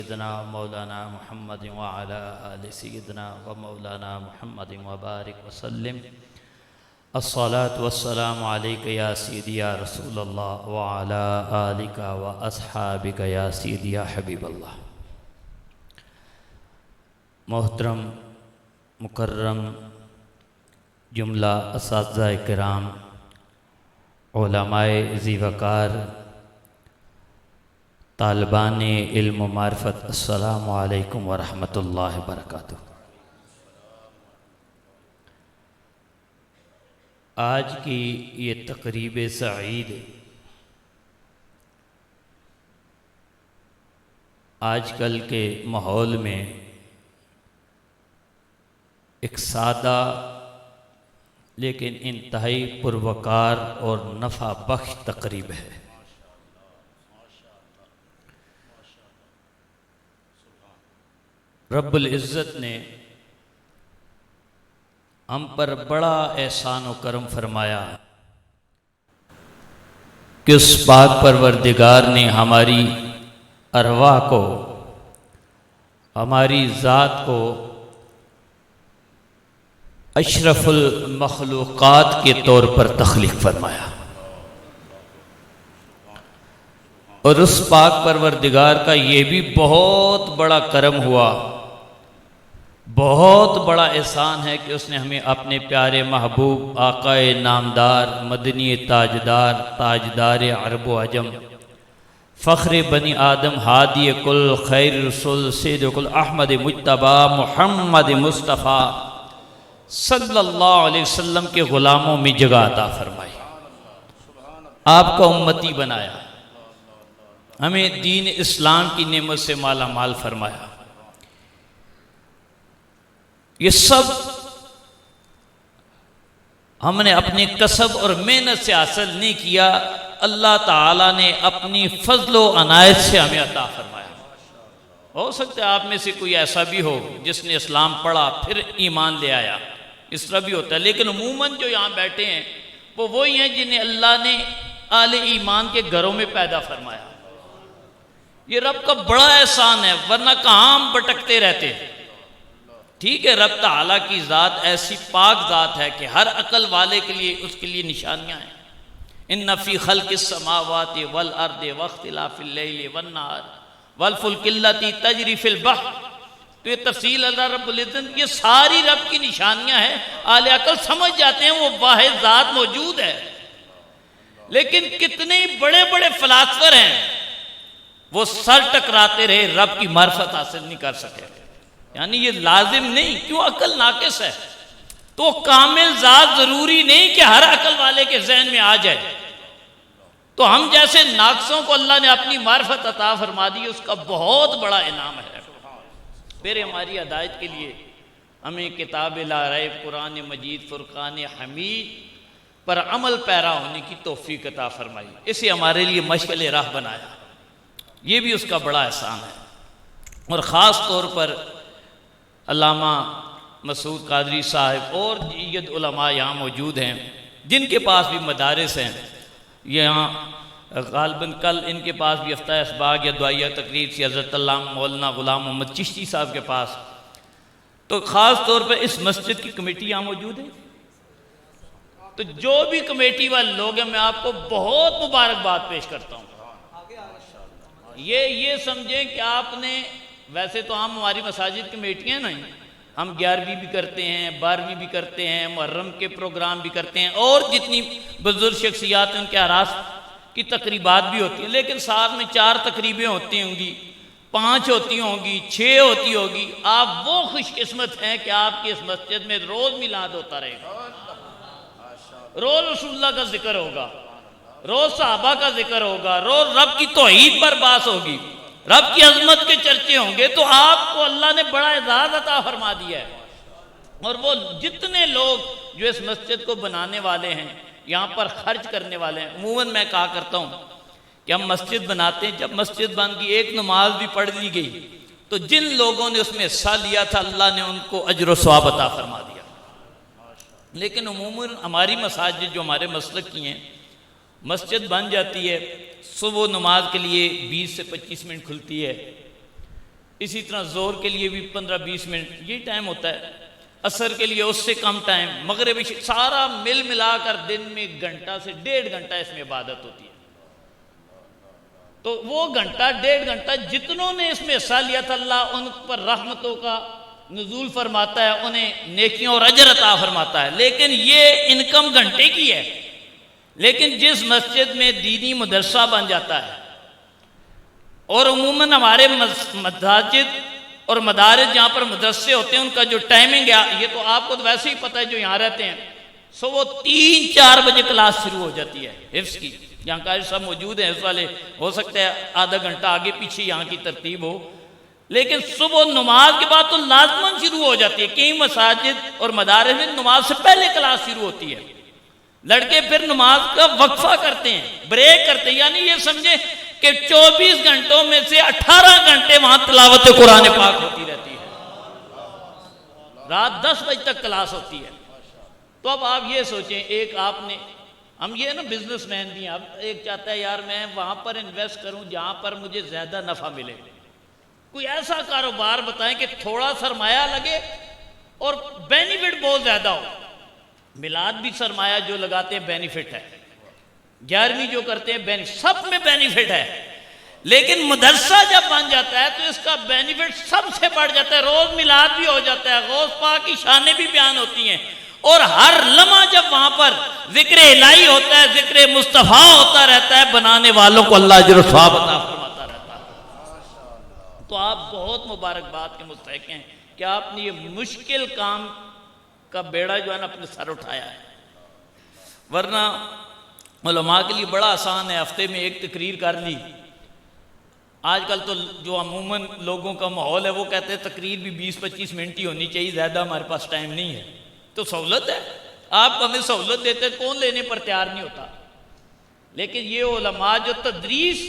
سيدنا مولانا محمد وعلى آل سيدنا ومولانا محمد وبارك وسلم الصلاة والسلام عليك يا سيدي يا رسول الله وعلى آلك وأصحابك يا سيدي يا حبيب الله. محترم مکرم جملہ اساتذہ کرام، علماء ذی وقار، طالبان علم و معرفت، السلام علیکم ورحمۃ اللہ وبرکاتہ. آج کی یہ تقریب سعید آج کل کے ماحول میں ایک سادہ لیکن انتہائی پروقار اور نفع بخش تقریب ہے. رب العزت نے ہم پر بڑا احسان و کرم فرمایا کہ اس پاک پروردگار نے ہماری ارواح کو، ہماری ذات کو اشرف المخلوقات کے طور پر تخلیق فرمایا. اور اس پاک پروردگار کا یہ بھی بہت بڑا کرم ہوا، بہت بڑا احسان ہے کہ اس نے ہمیں اپنے پیارے محبوب آقائے نامدار، مدنی تاجدار، تاجدار عرب و عجم، فخر بنی آدم، ہادی کل، خیر رسول، سید کل، احمد مجتبی محمد مصطفیٰ صلی اللہ علیہ وسلم کے غلاموں میں جگہ عطا فرمائی، آپ کا امتی بنایا، ہمیں دین اسلام کی نعمت سے مالا مال فرمایا. یہ سب ہم نے اپنے کسب اور محنت سے حاصل نہیں کیا، اللہ تعالیٰ نے اپنی فضل و عنایت سے ہمیں عطا فرمایا. ہو سکتا ہے آپ میں سے کوئی ایسا بھی ہو جس نے اسلام پڑھا پھر ایمان لے آیا، اس طرح بھی ہوتا ہے، لیکن عموماً جو یہاں بیٹھے ہیں وہ وہی ہیں جنہیں اللہ نے اہل ایمان کے گھروں میں پیدا فرمایا. یہ رب کا بڑا احسان ہے، ورنہ کہاں ہم بھٹکتے رہتے. ٹھیک ہے، رب تعالیٰ کی ذات ایسی پاک ذات ہے کہ ہر عقل والے کے لیے اس کے لیے نشانیاں ہیں. ان فی خلق السماوات والارض واختلاف اللیل والنہار والفلک التی تجری فی البحر، تو یہ تفصیل اللہ رب العزت، یہ ساری رب کی نشانیاں ہیں. اہل عقل سمجھ جاتے ہیں وہ واحد ذات موجود ہے، لیکن کتنے بڑے بڑے فلاسفر ہیں وہ سر ٹکراتے رہے، رب کی معرفت حاصل نہیں کر سکے. یعنی یہ لازم نہیں، کیوں عقل ناقص ہے تو کامل ذات ضروری نہیں کہ ہر عقل والے کے ذہن میں آ جائے. تو ہم جیسے ناقصوں کو اللہ نے اپنی معرفت عطا فرما دی، اس کا بہت بڑا انعام ہے. پھر ہماری ہدایت کے لیے ہمیں کتاب لا ریب، قرآن مجید، فرقان حمید پر عمل پیرا ہونے کی توفیق عطا فرمائی، اسے ہمارے لیے مشعل راہ بنایا. یہ بھی اس کا بڑا احسان ہے. اور خاص طور پر علامہ مسعود قادری صاحب اور جید علماء یہاں موجود ہیں جن کے پاس بھی مدارس ہیں. یہاں غالباً کل ان کے پاس بھی ہفتہ اسباغ یا دعائیہ تقریر سے حضرت اللہ مولانا غلام محمد چشتی صاحب کے پاس. تو خاص طور پر اس مسجد کی کمیٹی یہاں موجود ہے. تو جو بھی کمیٹی والے لوگ ہیں میں آپ کو بہت مبارکباد پیش کرتا ہوں. یہ سمجھیں کہ آپ نے، ویسے تو ہم ہماری مساجد کمیٹیاں نہیں، ہم 11ویں بھی کرتے ہیں، 12ویں بھی کرتے ہیں، محرم کے پروگرام بھی کرتے ہیں، اور جتنی بزرگ شخصیات ہیں ان کے اعراس کی تقریبات بھی ہوتی ہیں، لیکن ساتھ میں 4 تقریبیں ہوتی ہوں گی، 5 ہوتی ہوں گی، 6 ہوتی ہوگی. آپ وہ خوش قسمت ہیں کہ آپ کی اس مسجد میں روز میلاد ہوتا رہے گا، روز رسول اللہ کا ذکر ہوگا، روز صحابہ کا ذکر ہوگا، روز رب کی توحید پر بات ہوگی، رب کی عظمت کے چرچے ہوں گے. تو آپ کو اللہ نے بڑا اعزاز عطا فرما دیا ہے. اور وہ جتنے لوگ جو اس مسجد کو بنانے والے ہیں، یہاں پر خرچ کرنے والے ہیں، عموماً میں کہا کرتا ہوں کہ ہم مسجد بناتے ہیں، جب مسجد بن گئی ایک نماز بھی پڑھ لی گئی تو جن لوگوں نے اس میں حصہ لیا تھا اللہ نے ان کو اجر و ثواب عطا فرما دیا. لیکن عموماً ہماری مساجد جو ہمارے مسلک کی ہیں، مسجد بن جاتی ہے، صبح نماز کے لیے 20 سے 25 منٹ کھلتی ہے، اسی طرح زور کے لیے بھی 15-20 منٹ یہ ٹائم ہوتا ہے، عصر کے لیے اس سے کم ٹائم، مغرب سارا مل ملا کر دن میں 1 گھنٹہ سے 1.5 گھنٹہ اس میں عبادت ہوتی ہے۔ تو وہ گھنٹہ 1.5 گھنٹہ جتنوں نے اس میں حصہ لیا تھا اللہ ان پر رحمتوں کا نزول فرماتا ہے، انہیں نیکیوں اور اجر عطا فرماتا ہے، لیکن یہ انکم گھنٹے کی ہے۔ لیکن جس مسجد میں دینی مدرسہ بن جاتا ہے، اور عموماً ہمارے مساجد اور مدارس جہاں پر مدرسے ہوتے ہیں ان کا جو ٹائمنگ ہے، یہ تو آپ کو تو ویسے ہی پتہ ہے جو یہاں رہتے ہیں، وہ 3-4 بجے کلاس شروع ہو جاتی ہے حفظ کی۔ یہاں قاری صاحب موجود ہیں حفظ والے، ہو سکتا ہے آدھا گھنٹہ آگے پیچھے یہاں کی ترتیب ہو، لیکن صبح نماز کے بعد تو لازماً شروع ہو جاتی ہے۔ کئی مساجد اور مدارس میں نماز سے پہلے کلاس شروع ہوتی ہے، لڑکے پھر نماز کا وقفہ کرتے ہیں، بریک کرتے ہیں، یعنی یہ سمجھے کہ 24 گھنٹوں میں سے 18 گھنٹے وہاں تلاوت قرآن پاک ہوتی رہتی ہے، رات 10 بجے تک کلاس ہوتی ہے۔ تو اب آپ یہ سوچیں، ایک آپ نے، ہم یہ نا بزنس مین بھی ہیں، اب ایک چاہتا ہے یار میں وہاں پر انویسٹ کروں جہاں پر مجھے زیادہ نفع ملے، کوئی ایسا کاروبار بتائیں کہ تھوڑا سرمایہ لگے اور بینیفٹ بہت زیادہ ہو۔ میلاد بھی سرمایہ جو لگاتے ہیں بینیفٹ ہے، 11ویں جو کرتے ہیں سب میں بینیفٹ ہے، لیکن مدرسہ جب بن جاتا ہے تو اس کا بینیفٹ سب سے بڑھ جاتا ہے۔ روز میلاد بھی ہو جاتا ہے، غوث پاک کی شانیں بھی بیان ہوتی ہیں، اور ہر لمحہ جب وہاں پر ذکر الہی ہوتا ہے، ذکر مصطفیٰ ہوتا رہتا ہے، بنانے والوں کو اللہ اجر و ثواب عطا فرماتا رہتا ہے۔ تو آپ بہت مبارکباد کے مستحق ہیں کہ آپ نے یہ مشکل کام کا بیڑا جو ہے نا اپنے سر اٹھایا ہے، ورنہ علماء کے لیے بڑا آسان ہے، ہفتے میں ایک تقریر کر لی۔ آج کل تو جو عموماً لوگوں کا ماحول ہے وہ کہتے ہیں تقریر بھی 20-25 منٹ ہی ہونی چاہیے، زیادہ ہمارے پاس ٹائم نہیں ہے۔ تو سہولت ہے، آپ ہمیں سہولت دیتے ہیں، کون لینے پر تیار نہیں ہوتا؟ لیکن یہ علماء جو تدریس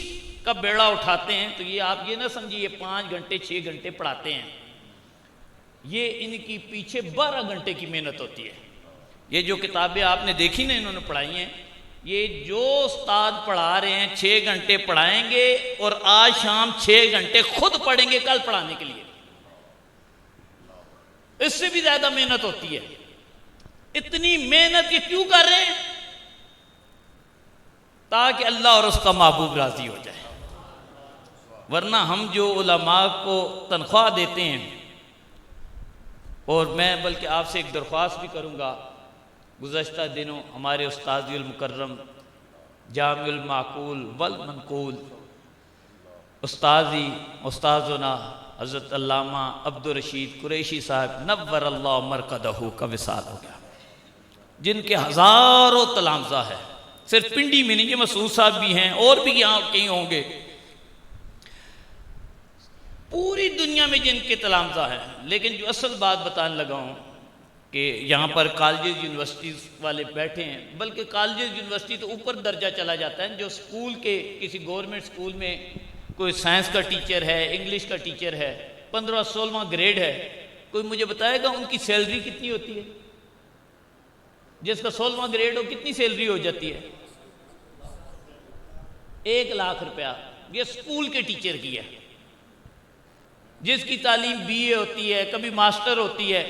کا بیڑا اٹھاتے ہیں، تو یہ آپ یہ نہ سمجھیے یہ 5 گھنٹے 6 گھنٹے پڑھاتے ہیں، یہ ان کی پیچھے 12 گھنٹے کی محنت ہوتی ہے۔ یہ جو کتابیں آپ نے دیکھی نا انہوں نے پڑھائی ہیں، یہ جو استاد پڑھا رہے ہیں 6 گھنٹے پڑھائیں گے اور آج شام 6 گھنٹے خود پڑھیں گے کل پڑھانے کے لیے، اس سے بھی زیادہ محنت ہوتی ہے۔ اتنی محنت یہ کیوں کر رہے ہیں؟ تاکہ اللہ اور اس کا محبوب راضی ہو جائے۔ ورنہ ہم جو علماء کو تنخواہ دیتے ہیں، اور میں بلکہ آپ سے ایک درخواست بھی کروں گا، گزشتہ دنوں ہمارے استاذ المکرم جامع المعقول والمنقول استاذنا حضرت علامہ عبدالرشید قریشی صاحب نور اللہ مرقدہ کا وصال ہو گیا، جن کے ہزاروں تلامذہ ہے، صرف پنڈی میں نہیں، یہ مسعود صاحب بھی ہیں اور بھی یہاں کہیں ہوں گے، پوری دنیا میں جن کے تلامذہ ہیں۔ لیکن جو اصل بات بتانے لگا ہوں کہ یہاں پر کالجز یونیورسٹیز والے بیٹھے ہیں، بلکہ کالجز یونیورسٹی تو اوپر درجہ چلا جاتا ہے، جو اسکول کے کسی گورنمنٹ اسکول میں کوئی سائنس کا ٹیچر ہے، انگلش کا ٹیچر ہے، 15-16واں گریڈ ہے، کوئی مجھے بتائے گا ان کی سیلری کتنی ہوتی ہے؟ جس کا 16واں گریڈ ہو کتنی سیلری ہو جاتی ہے؟ 1 لاکھ روپیہ۔ یہ اسکول کے ٹیچر کی ہے، جس کی تعلیم BA ہوتی ہے، کبھی ماسٹر ہوتی ہے،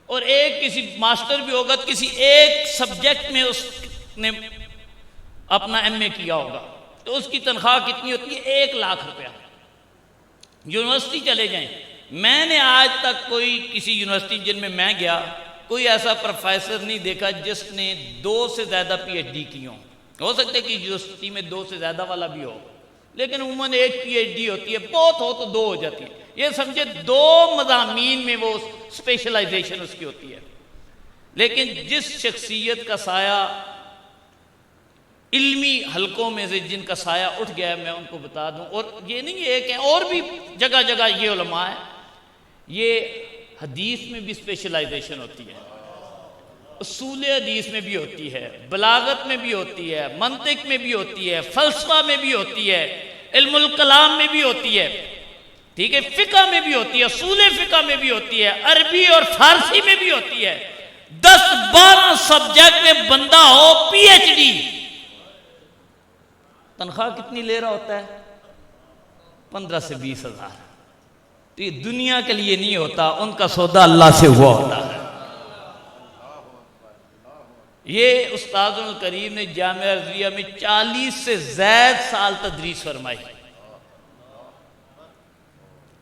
اور ایک کسی ماسٹر بھی ہوگا کسی ایک سبجیکٹ میں اس نے اپنا MA کیا ہوگا، تو اس کی تنخواہ کتنی ہوتی ہے؟ 1 لاکھ روپیہ۔ یونیورسٹی چلے جائیں، میں نے آج تک کوئی کسی یونیورسٹی جن میں میں گیا کوئی ایسا پروفیسر نہیں دیکھا جس نے 2 سے زیادہ PhD کی ہو سکتا ہے کہ یونیورسٹی میں 2 سے زیادہ والا بھی ہو، لیکن عموماً 1 PhD ہوتی ہے، بہت ہو تو 2 ہو جاتی ہے۔ یہ سمجھے 2 مضامین میں وہ اسپیشلائزیشن اس کی ہوتی ہے۔ لیکن جس شخصیت کا سایہ علمی حلقوں میں سے جن کا سایہ اٹھ گیا ہے، میں ان کو بتا دوں، اور یہ نہیں ہے کہ اور بھی جگہ جگہ یہ علماء ہیں، یہ حدیث میں بھی اسپیشلائزیشن ہوتی ہے، اصول حدیث میں بھی ہوتی ہے، بلاغت میں بھی ہوتی ہے، منطق میں بھی ہوتی ہے، فلسفہ میں بھی ہوتی ہے، علم الکلام میں بھی ہوتی ہے، ٹھیک ہے، فقہ میں بھی ہوتی ہے، اصول فقہ میں بھی ہوتی ہے، عربی اور فارسی میں بھی ہوتی ہے۔ 10-12 سبجیکٹ میں بندہ ہو PhD، تنخواہ کتنی لے رہا ہوتا ہے؟ 15 سے 20 ہزار۔ تو یہ دنیا کے لیے نہیں ہوتا، ان کا سودا اللہ سے ہوا ہوتا ہے۔ یہ استاد الکریم نے جامعہ رضویہ میں 40 سے زائد سال تدریس فرمائی،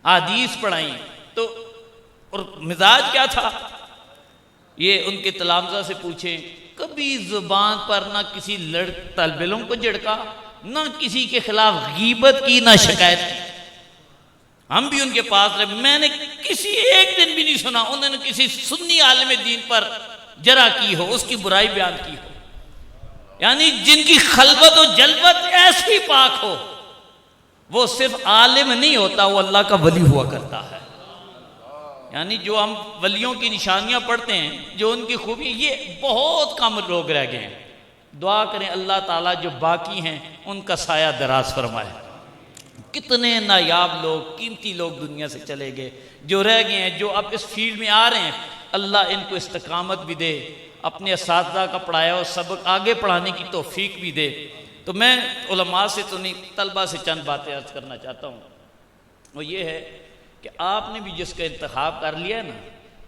حدیث پڑھائی، تو اور مزاج کیا تھا یہ ان کے تلامذہ سے پوچھیں، کبھی زبان پر نہ کسی طالب علم کو جھڑکا، نہ کسی کے خلاف غیبت کی، نہ شکایت کی۔ ہم بھی ان کے پاس رہے، میں نے کسی ایک دن بھی نہیں سنا انہوں نے کسی سنی عالم دین پر جرح کی ہو، اس کی برائی بیان کی ہو، یعنی جن کی خلوت و جلوت ایسی پاک ہو، وہ صرف عالم نہیں ہوتا، وہ اللہ کا ولی ہوا کرتا ہے۔ یعنی جو ہم ولیوں کی نشانیاں پڑھتے ہیں، جو ان کی خوبی، یہ بہت کم لوگ رہ گئے ہیں۔ دعا کریں اللہ تعالیٰ جو باقی ہیں ان کا سایہ دراز فرمائے۔ کتنے نایاب لوگ، قیمتی لوگ دنیا سے چلے گئے، جو رہ گئے ہیں، جو اب اس فیلڈ میں آ رہے ہیں، اللہ ان کو استقامت بھی دے، اپنے اساتذہ کا پڑھایا اور سبق آگے پڑھانے کی توفیق بھی دے۔ تو میں علماء سے تو نہیں، طلبہ سے چند باتیں عرض کرنا چاہتا ہوں، وہ یہ ہے کہ آپ نے بھی جس کا انتخاب کر لیا ہے نا،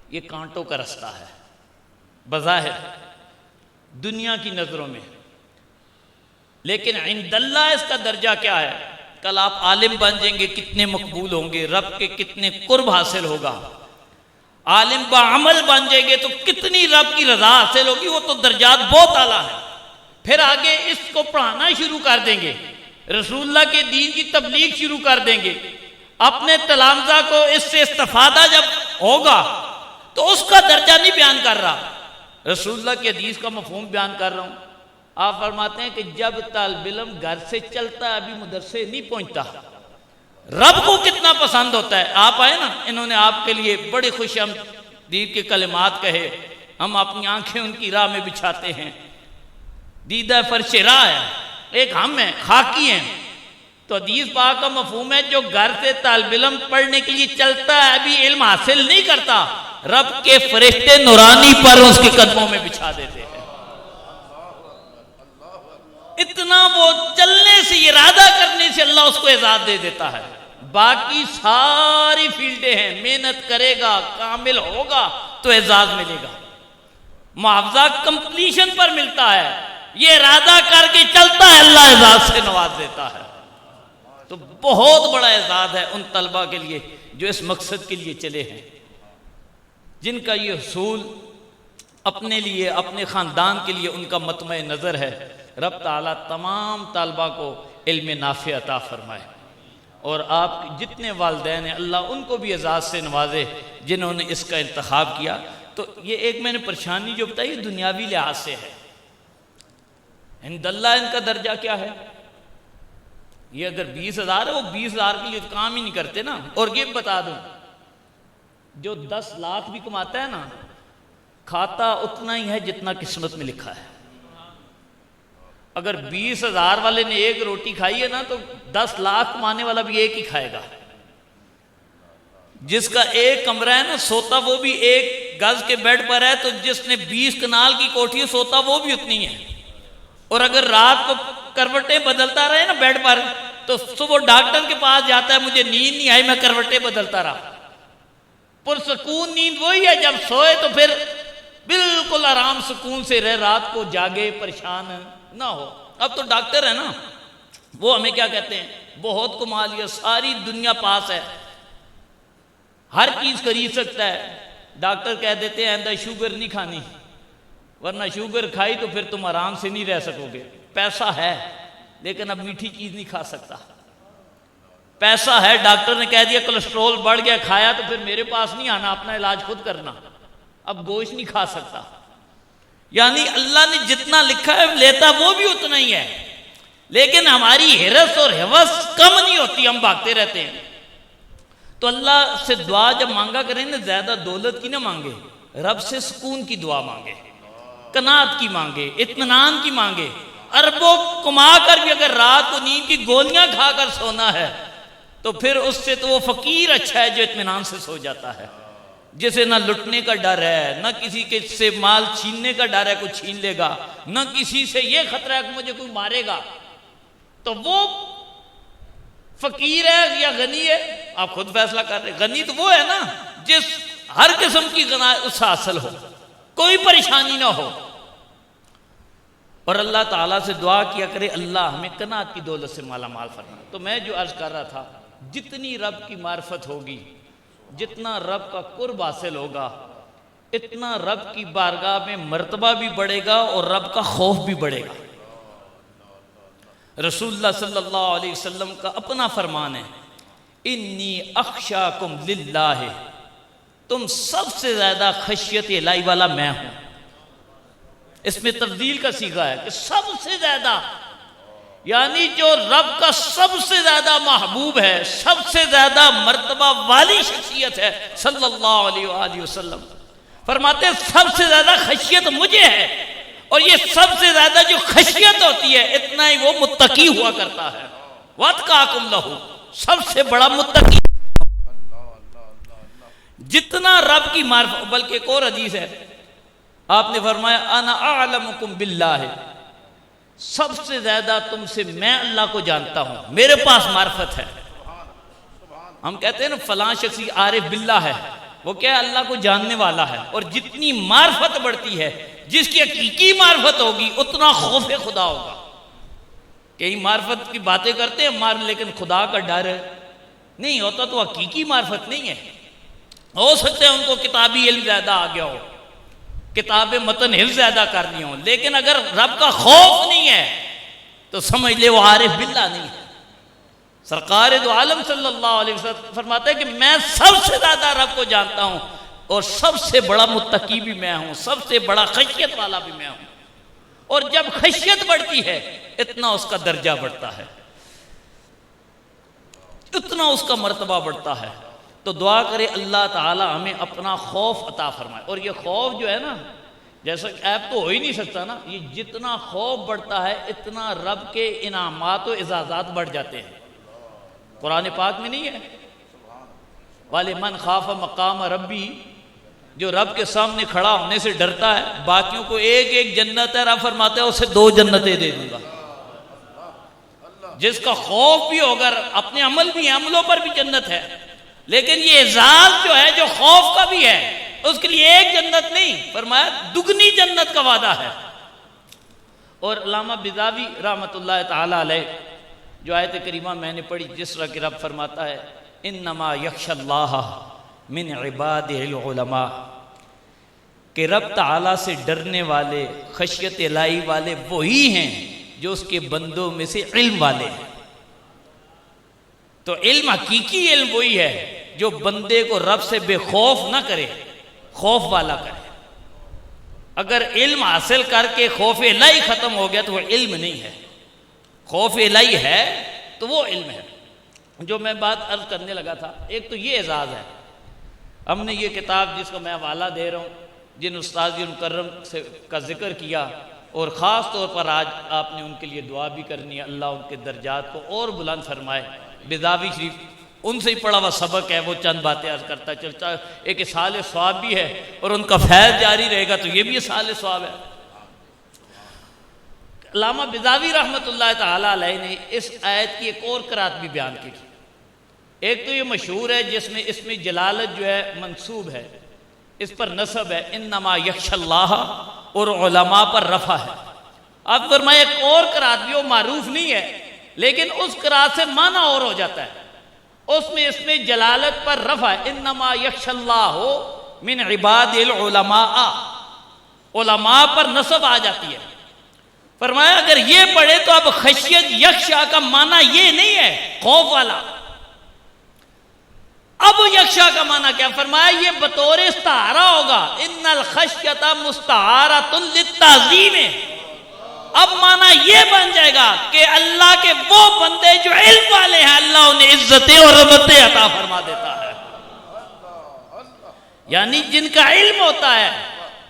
یہ کانٹوں کا رستہ ہے بظاہر دنیا کی نظروں میں، لیکن عند اللہ اس کا درجہ کیا ہے؟ کل آپ عالم بن جائیں گے، کتنے مقبول ہوں گے، رب کے کتنے قرب حاصل ہوگا۔ عالم بعمل بن جائیں گے تو کتنی رب کی رضا حاصل ہوگی، وہ تو درجات بہت اعلیٰ ہیں۔ پھر آگے اس کو پڑھانا شروع کر دیں گے، رسول اللہ کے دین کی تبلیغ شروع کر دیں گے، اپنے تلامذہ کو اس سے استفادہ جب ہوگا تو اس کا درجہ نہیں بیان کر رہا، رسول اللہ کی حدیث کا مفہوم بیان کر رہا ہوں۔ آپ فرماتے ہیں کہ جب طالب علم گھر سے چلتا ہے ابھی مدرسے نہیں پہنچتا، رب کو کتنا پسند ہوتا ہے۔ آپ آئے نا، انہوں نے آپ کے لیے بڑے خوش آمدید کے کلمات کہے، ہم اپنی آنکھیں ان کی راہ میں بچھاتے ہیں، دیدہ فرش راہ ہے، ایک ہم ہیں، خاکی ہیں۔ تو حدیث پاک کا مفہوم ہے جو گھر سے طالب علم پڑھنے کے لیے چلتا ہے ابھی علم حاصل نہیں کرتا، رب کے فرشتے نورانی پر اس کے قدموں میں بچھا دیتے ہیں۔ اتنا وہ چلنے سے، ارادہ کرنے سے اللہ اس کو اعزاز دے دیتا ہے۔ باقی ساری فیلڈیں ہیں، محنت کرے گا، کامل ہوگا تو اعزاز ملے گا، معاوضہ کمپلیشن پر ملتا ہے، یہ ارادہ کر کے چلتا ہے اللہ اعزاز سے نواز دیتا ہے۔ تو بہت بڑا اعزاز ہے ان طلبہ کے لیے جو اس مقصد کے لیے چلے ہیں، جن کا یہ حصول اپنے لیے، اپنے خاندان کے لیے ان کا مطمع نظر ہے۔ رب تعالیٰ تمام طالبہ کو علم نافع عطا فرمائے، اور آپ جتنے والدین ہیں اللہ ان کو بھی اعزاز سے نوازے جنہوں نے اس کا انتخاب کیا۔ تو یہ ایک میں نے پریشانی جو بتائی دنیاوی لحاظ سے ہے، عند اللہ ان کا درجہ کیا ہے؟ یہ اگر 20,000 ہے، وہ 20,000 کے لیے کام ہی نہیں کرتے نا۔ اور یہ بتا دوں، جو 10 لاکھ بھی کماتا ہے نا، کھاتا اتنا ہی ہے جتنا قسمت میں لکھا ہے۔ اگر 20,000 والے نے ایک روٹی کھائی ہے نا، تو 10 لاکھ کمانے والا بھی ایک ہی کھائے گا۔ جس کا ایک کمرہ ہے نا، سوتا وہ بھی ایک گز کے بیڈ پر ہے، تو جس نے 20 کنال کی کوٹھی سوتا وہ بھی اتنی ہے۔ اور اگر رات کو کروٹیں بدلتا رہے نا بیڈ پر، تو صبح ڈاکٹر کے پاس جاتا ہے، مجھے نیند نہیں آئی، میں کروٹیں بدلتا رہا۔ پرسکون نیند وہی ہے جب سوئے تو پھر بالکل آرام سکون سے رہے، رات کو جاگے پریشان نہ ہو۔ اب تو ڈاکٹر ہے نا، وہ ہمیں کیا کہتے ہیں، بہت کما لیا، ساری دنیا پاس ہے، ہر چیز خرید سکتا ہے۔ ڈاکٹر کہہ دیتے ہیں آئندہ شوگر نہیں کھانی، ورنہ شوگر کھائی تو پھر تم آرام سے نہیں رہ سکو گے۔ پیسہ ہے لیکن اب میٹھی چیز نہیں کھا سکتا، پیسہ ہے، ڈاکٹر نے کہہ دیا کولیسٹرول بڑھ گیا، کھایا تو پھر میرے پاس نہیں آنا، اپنا علاج خود کرنا، اب گوشت نہیں کھا سکتا۔ یعنی اللہ نے جتنا لکھا ہے لیتا وہ بھی اتنا ہی ہے، لیکن ہماری ہرس اور ہوس کم نہیں ہوتی، ہم بھاگتے رہتے ہیں۔ تو اللہ سے دعا جب مانگا کریں نا، زیادہ دولت کی نہ مانگے، رب سے سکون کی دعا مانگے، قناعت کی مانگے، اطمینان کی مانگے۔ اربوں کما کر بھی اگر رات کو نیند کی گولیاں کھا کر سونا ہے تو پھر اس سے تو وہ فقیر اچھا ہے جو اطمینان سے سو جاتا ہے، جسے نہ لٹنے کا ڈر ہے، نہ کسی کے سے مال چھیننے کا ڈر ہے کوئی چھین لے گا، نہ کسی سے یہ خطرہ ہے کہ مجھے کوئی مارے گا۔ تو وہ فقیر ہے یا غنی ہے آپ خود فیصلہ کر رہے. غنی تو وہ ہے نا جس ہر قسم کی غنا اس سے حاصل ہو, کوئی پریشانی نہ ہو. اور اللہ تعالیٰ سے دعا کیا کرے اللہ ہمیں قناعت کی دولت سے مالا مال فرما. تو میں جو عرض کر رہا تھا, جتنی رب کی معرفت ہوگی, جتنا رب کا قرب حاصل ہوگا, اتنا رب کی بارگاہ میں مرتبہ بھی بڑھے گا اور رب کا خوف بھی بڑھے گا. رسول اللہ صلی اللہ علیہ وسلم کا اپنا فرمان ہے, انی اخشاکم للہ, تم سب سے زیادہ خشیت الہی والا میں ہوں. اس میں تفضیل کا صیغہ ہے کہ سب سے زیادہ, یعنی جو رب کا سب سے زیادہ محبوب ہے, سب سے زیادہ مرتبہ والی شخصیت ہے صلی اللہ علیہ وآلہ وسلم, فرماتے ہیں سب سے زیادہ خشیت مجھے ہے. اور یہ سب سے زیادہ جو خشیت ہوتی ہے اتنا ہی وہ متقی ہوا کرتا ہے. وَاتْقَاكُمْ لَهُ, سب سے بڑا متقی. جتنا رب کی معرفت, بلکہ ایک اور حدیث ہے آپ نے فرمایا انا اعلمکم باللہ, سب سے زیادہ تم سے میں اللہ کو جانتا ہوں, میرے پاس معرفت ہے. ہم کہتے ہیں نا فلاں شخص عارف باللہ ہے, وہ کیا ہے اللہ کو جاننے والا ہے. اور جتنی معرفت بڑھتی ہے, جس کی حقیقی معرفت ہوگی اتنا خوف خدا ہوگا. کئی معرفت کی باتیں کرتے ہیں لیکن خدا کا ڈر نہیں ہوتا, تو حقیقی معرفت نہیں ہے. ہو سکتا ہے ان کو کتابی علم زیادہ آ گیا ہو, کتاب متن حفظ زیادہ کرنی ہو, لیکن اگر رب کا خوف نہیں ہے تو سمجھ لے وہ عارف باللہ نہیں ہے. سرکار دو عالم صلی اللہ علیہ وسلم فرماتے ہیں کہ میں سب سے زیادہ رب کو جانتا ہوں اور سب سے بڑا متقی بھی میں ہوں, سب سے بڑا خشیت والا بھی میں ہوں. اور جب خشیت بڑھتی ہے اتنا اس کا درجہ بڑھتا ہے, اتنا اس کا مرتبہ بڑھتا ہے. تو دعا کرے اللہ تعالی ہمیں اپنا خوف عطا فرمائے. اور یہ خوف جو ہے نا, جیسا کہ ایپ تو ہو ہی نہیں سکتا نا, یہ جتنا خوف بڑھتا ہے اتنا رب کے انعامات و اعزازات بڑھ جاتے ہیں. قرآن پاک میں نہیں ہے وَلِمَنْ خَافَ مَقَامَ رَبِّهِ, جو رب کے سامنے کھڑا ہونے سے ڈرتا ہے, باقیوں کو ایک ایک جنت ہے, رب فرماتے ہیں اسے 2 جنتیں دے دوں گا. جس کا خوف بھی ہوگا, اپنے عمل بھی ہیں, عملوں پر بھی جنت ہے, لیکن یہ اعزاز جو ہے جو خوف کا بھی ہے اس کے لیے ایک جنت نہیں, فرمایا دگنی جنت کا وعدہ ہے. اور علامہ بزاوی رحمۃ اللہ تعالی علیہ جو آیت کریمہ میں نے پڑھی, جس طرح کہ رب فرماتا ہے انما یخشی اللہ من عبادہ العلماء, کہ رب تعالیٰ سے ڈرنے والے, خشیت الہی والے وہی ہیں جو اس کے بندوں میں سے علم والے ہیں. تو علم, حقیقی علم وہی ہے جو بندے کو رب سے بے خوف نہ کرے, خوف والا کرے. اگر علم حاصل کر کے خوف الہی ختم ہو گیا تو وہ علم نہیں ہے. خوف الہی ہے تو وہ علم ہے. جو میں بات عرض کرنے لگا تھا, ایک تو یہ اعزاز ہے, ہم نے یہ کتاب جس کو میں حوالہ دے رہا ہوں, جن استاد مکرم سے کا ذکر کیا, اور خاص طور پر آج آپ نے ان کے لیے دعا بھی کرنی ہے, اللہ ان کے درجات کو اور بلند فرمائے. بزاوی شریف ان سے ہی پڑھا ہوا سبق ہے, وہ چند باتیں عرض کرتا چلتا, ایک اصحال ثواب بھی ہے, اور ان کا فیض جاری رہے گا تو یہ بھی اصحال ثواب ہے. علامہ بزاوی رحمۃ اللہ تعالی علیہ نے اس آیت کی ایک اور قرات بھی بیان کی. ایک تو یہ مشہور ہے جس میں اس میں جلالت جو ہے منصوب ہے, اس پر نصب ہے انما یخشی اللہ, اور علماء پر رفع ہے. اب فرمایا ایک اور قرات بھی, وہ معروف نہیں ہے لیکن اس قرات سے معنی اور ہو جاتا ہے. اس میں جلالت پر رفع ہے, انما یخشی اللہ من عباد العلماء, علماء پر نصب آ جاتی ہے. فرمایا اگر یہ پڑھے تو اب خشیت یخشا کا معنی یہ نہیں ہے خوف والا. اب یخشا کا معنی کیا؟ فرمایا یہ بطور استعارہ ہوگا, ان الخشیۃ مستعارۃ للتعظیم. اب معنی یہ بن جائے گا کہ اللہ کے وہ بندے جو علم والے ہیں اللہ انہیں عزتیں اور رحمتیں عطا فرما دیتا ہے, یعنی جن کا علم ہوتا ہے.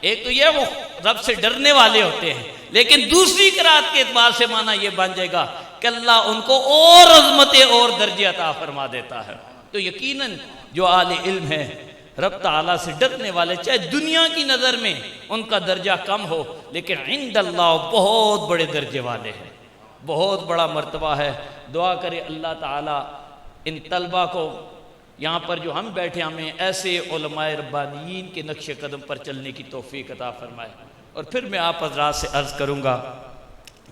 ایک تو یہ وہ رب سے ڈرنے والے ہوتے ہیں, لیکن دوسری قرات کے اعتبار سے معنی یہ بن جائے گا کہ اللہ ان کو اور عظمتیں اور درجے عطا فرما دیتا ہے. تو یقیناً جو اہل علم ہے, رب تعالیٰ سے ڈرنے والے, چاہے دنیا کی نظر میں ان کا درجہ کم ہو لیکن عند اللہ بہت بڑے درجے والے ہیں, بہت بڑا مرتبہ ہے. دعا کرے اللہ تعالیٰ ان طلبہ کو یہاں پر جو ہم بیٹھے ہمیں ایسے علماء ربانیین کے نقش قدم پر چلنے کی توفیق عطا فرمائے۔ اور پھر میں آپ حضرات سے عرض کروں گا،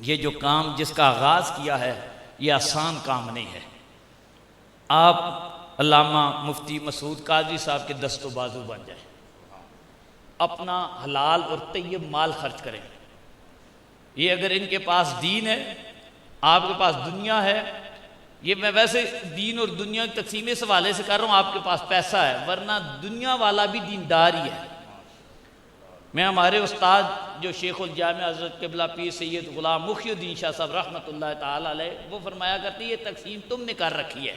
یہ جو کام جس کا آغاز کیا ہے یہ آسان کام نہیں ہے۔ آپ علامہ مفتی مسعود قاضی صاحب کے دست و بازو بن جائیں، اپنا حلال اور طیب مال خرچ کریں۔ یہ اگر ان کے پاس دین ہے، آپ کے پاس دنیا ہے، یہ میں ویسے دین اور دنیا کی تقسیم اس حوالے سے کر رہا ہوں، آپ کے پاس پیسہ ہے، ورنہ دنیا والا بھی دیندار ہی ہے۔ میں ہمارے استاد جو شیخ الجامع حضرت قبلہ پیر سید غلام محی الدین شاہ صاحب رحمۃ اللہ تعالی علیہ، وہ فرمایا کرتے یہ تقسیم تم نے کر رکھی ہے،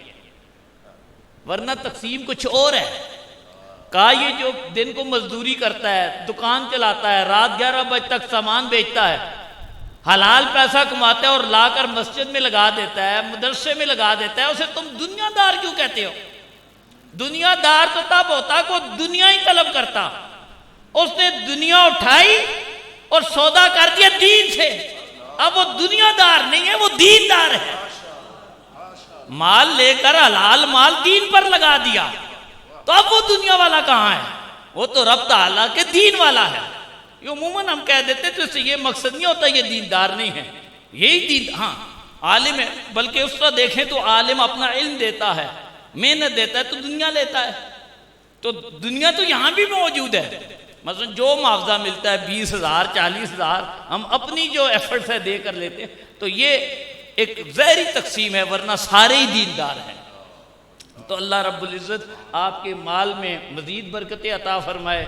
ورنہ تقسیم کچھ اور ہے۔ کہا یہ جو دن کو مزدوری کرتا ہے، دکان چلاتا ہے، رات 11 بجے تک سامان بیچتا ہے، حلال پیسہ کماتا ہے اور لا کر مسجد میں لگا دیتا ہے، مدرسے میں لگا دیتا ہے، اسے تم دنیا دار کیوں کہتے ہو؟ دنیا دار تو تب ہوتا کو دنیا ہی طلب کرتا، اس نے دنیا اٹھائی اور سودا کر دیا دین سے، اب وہ دنیا دار نہیں ہے، وہ دین دار ہے۔ مال لے کر حلال مال دین پر لگا دیا، تو اب وہ دنیا والا کہاں ہے؟ وہ تو رب تعالیٰ کے دین والا ہے۔ یہ عموماً ہم کہہ دیتے تو اس سے یہ مقصد نہیں ہوتا یہ دیندار نہیں ہے، یہی دین، ہاں عالم ہے، بلکہ اس طرح دیکھیں تو عالم اپنا علم دیتا ہے، محنت دیتا ہے، تو دنیا لیتا ہے، تو دنیا تو یہاں بھی موجود ہے۔ مثلا جو معاوضہ ملتا ہے 20,000 40,000 ہم اپنی جو ایفرٹس ہے دے کر لیتے ہیں، تو یہ ایک ظاہری تقسیم ہے، ورنہ سارے ہی دیندار ہیں۔ تو اللہ رب العزت آپ کے مال میں مزید برکتیں عطا فرمائے،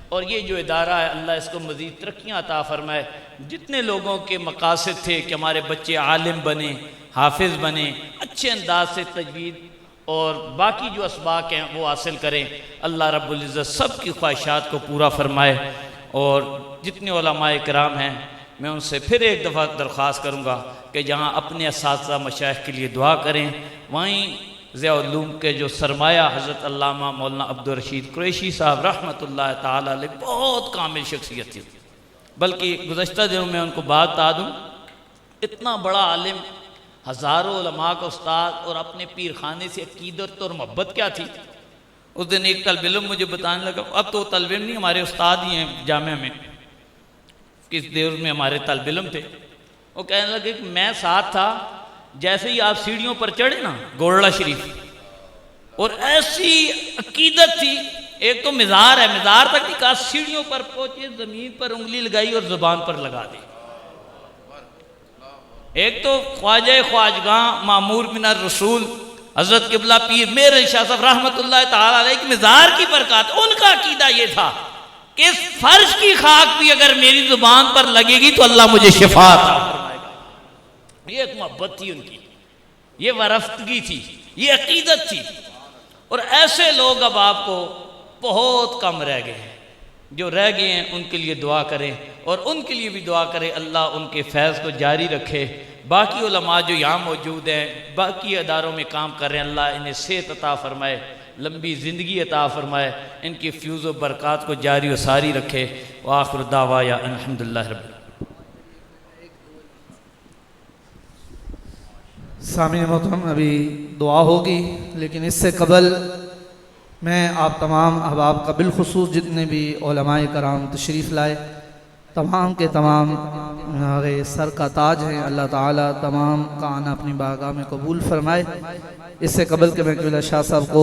اور یہ جو ادارہ ہے اللہ اس کو مزید ترقیاں عطا فرمائے۔ جتنے لوگوں کے مقاصد تھے کہ ہمارے بچے عالم بنیں، حافظ بنیں، اچھے انداز سے تجوید اور باقی جو اسباق ہیں وہ حاصل کریں، اللہ رب العزت سب کی خواہشات کو پورا فرمائے۔ اور جتنے علماء کرام ہیں میں ان سے پھر ایک دفعہ درخواست کروں گا کہ جہاں اپنے اساتذہ مشائخ کے لیے دعا کریں، وہیں ضیاء العلوم کے جو سرمایہ حضرت علامہ مولانا عبدالرشید قریشی صاحب رحمۃ اللہ تعالیٰ علیہ بہت کامل شخصیت تھی، بلکہ گزشتہ دنوں میں ان کو بات بتا دوں، اتنا بڑا عالم، ہزاروں علماء کا استاد، اور اپنے پیر خانے سے عقیدت اور محبت کیا تھی۔ اس دن ایک طالب علم مجھے بتانے لگا، اب تو طالب علم نہیں، ہمارے استاد ہی ہیں جامعہ میں، کس دیر میں ہمارے طالب علم تھے، وہ کہنے لگے کہ میں ساتھ تھا، جیسے ہی آپ سیڑھیوں پر چڑھے نا گولڑا شریف، اور ایسی عقیدت تھی، ایک تو مزار ہے، مزار تک نہیں کہا، سیڑھیوں پر پہنچے، زمین پر انگلی لگائی اور زبان پر لگا دی۔ ایک تو خواجہ خواجگاں معمور من الرسول حضرت قبلہ پیر میر شاہ صاحب رحمۃ اللہ تعالی علیہ کی مزار کی برکات، ان کا عقیدہ یہ تھا کہ اس فرش کی خاک بھی اگر میری زبان پر لگے گی تو اللہ مجھے شفا عطا فرمائے گا۔ یہ ایک محبت تھی ان کی، یہ ورفتگی تھی، یہ عقیدت تھی، اور ایسے لوگ اب آپ کو بہت کم رہ گئے ہیں۔ جو رہ گئے ہیں ان کے لیے دعا کریں، اور ان کے لیے بھی دعا کریں اللہ ان کے فیض کو جاری رکھے۔ باقی علماء جو یہاں موجود ہیں، باقی اداروں میں کام کر رہے ہیں، اللہ انہیں صحت عطا فرمائے، لمبی زندگی عطا فرمائے، ان کی فیوز و برکات کو جاری و ساری رکھے۔ وآخر دعوایا الحمدللہ رب العالمین۔ سامعین محترم، ابھی دعا ہوگی، لیکن اس سے قبل میں آپ تمام احباب کا، بالخصوص جتنے بھی علماء کرام تشریف لائے، تمام کے تمام ہمارے سر کا تاج ہیں، اللہ تعالیٰ تمام کا آنا اپنی بارگاہ میں قبول فرمائے۔ اس سے قبل کہ میں قبلہ شاہ صاحب کو